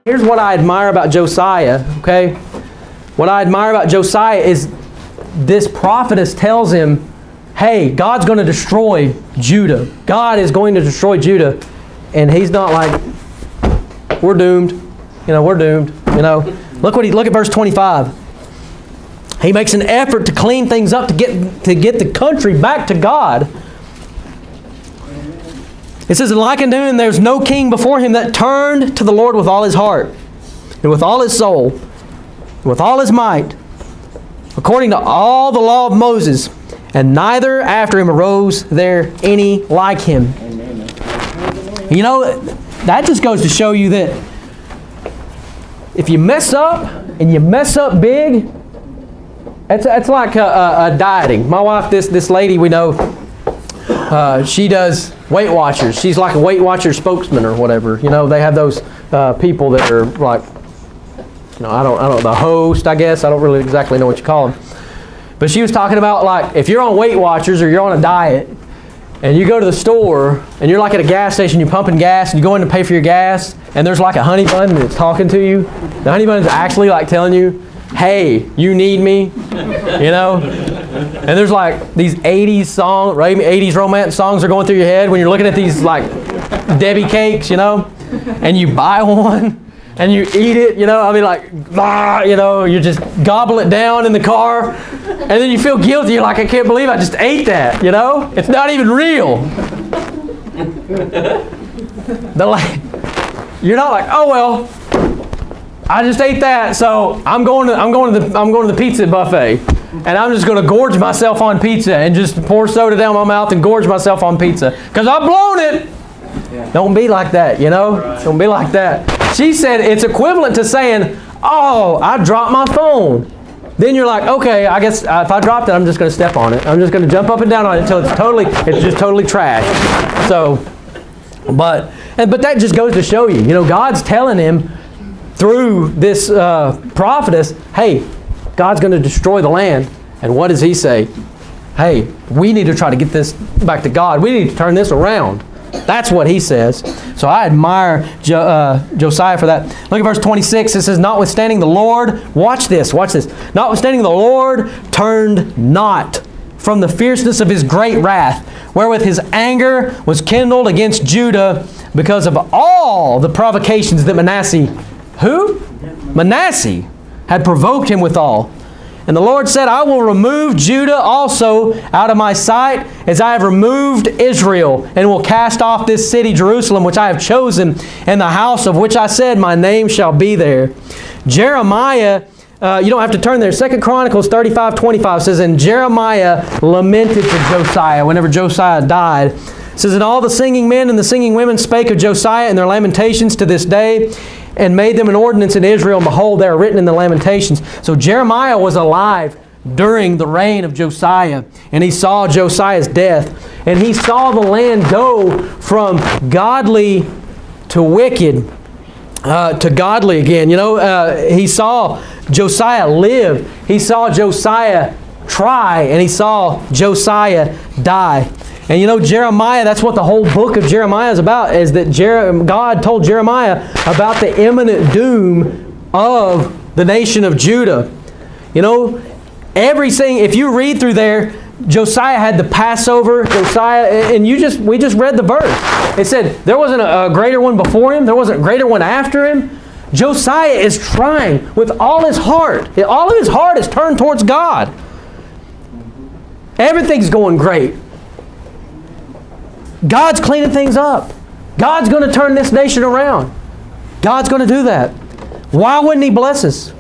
Here's what I admire about Josiah, okay? What I admire about Josiah is this prophetess tells him, hey, God's going to destroy Judah. God is going to destroy Judah. And he's not like, we're doomed. We're doomed. Look at verse 25. He makes an effort to clean things up, to get the country back to God. It says, like unto him, there's no king before him that turned to the Lord with all his heart, and with all his soul, and with all his might, according to all the law of Moses, and neither after him arose there any like him. That just goes to show you that if you mess up, and you mess up big, it's like a dieting. My wife, this lady we know, she does Weight Watchers. She's like a Weight Watcher spokesman or whatever. They have those people that are like, I don't the host, I guess. I don't really exactly know what you call them. But she was talking about, like, if you're on Weight Watchers or you're on a diet and you go to the store and you're like at a gas station, you're pumping gas and you go in to pay for your gas and there's like a honey bun that's talking to you. The honey bun is actually like telling you, hey, you need me, And there's like these 80s romance songs are going through your head when you're looking at these like Debbie cakes, and you buy one and you eat it, you just gobble it down in the car and then you feel guilty. You're like, I can't believe I just ate that, It's not even real. You're not like, oh well, I just ate that, so I'm going to the pizza buffet, and I'm just going to gorge myself on pizza and just pour soda down my mouth and gorge myself on pizza because I've blown it. Yeah. Don't be like that, Right. Don't be like that. She said it's equivalent to saying, "Oh, I dropped my phone." Then you're like, "Okay, I guess if I dropped it, I'm just going to step on it. I'm just going to jump up and down on it until it's just totally trash." So, but that just goes to show you, God's telling him through this prophetess, hey, God's going to destroy the land. And what does he say? Hey, we need to try to get this back to God. We need to turn this around. That's what he says. So I admire Josiah for that. Look at verse 26. It says, notwithstanding the Lord, watch this. Notwithstanding the Lord turned not from the fierceness of his great wrath, wherewith his anger was kindled against Judah because of all the provocations that Manasseh had provoked him withal. And the Lord said, I will remove Judah also out of my sight, as I have removed Israel, and will cast off this city Jerusalem, which I have chosen, and the house of which I said, my name shall be there. Jeremiah, you don't have to turn there. 2 Chronicles 35:25 says, and Jeremiah lamented for Josiah whenever Josiah died. It says, and all the singing men and the singing women spake of Josiah in their lamentations to this day, and made them an ordinance in Israel, and behold, they are written in the Lamentations. So Jeremiah was alive during the reign of Josiah, and he saw Josiah's death, and he saw the land go from godly to wicked to godly again. He saw Josiah live. He saw Josiah try, and he saw Josiah die. And Jeremiah, that's what the whole book of Jeremiah is about, is that God told Jeremiah about the imminent doom of the nation of Judah. Everything, if you read through there, Josiah had the Passover, and we just read the verse. It said there wasn't a greater one before him, there wasn't a greater one after him. Josiah is trying with all his heart. All of his heart is turned towards God. Everything's going great. God's cleaning things up. God's going to turn this nation around. God's going to do that. Why wouldn't he bless us?